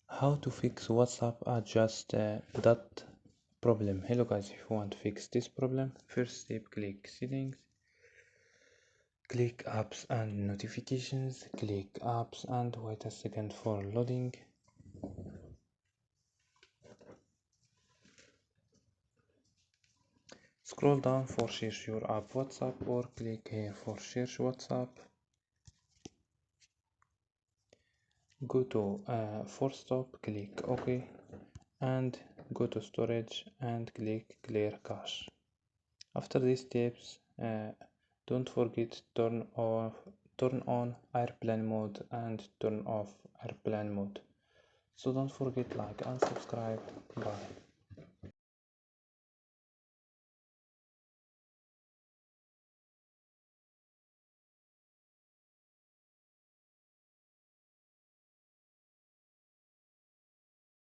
How to fix WhatsApp adjust that problem. Hello guys, if you want to fix this problem, first step, click settings, click apps and notifications, click apps and wait a second for loading. Scroll down for search your app WhatsApp or click here for search WhatsApp. Go to force stop, click OK and go to storage and click clear cache. After these steps, don't forget turn on airplane mode and turn off airplane mode. So don't forget like and subscribe. Bye.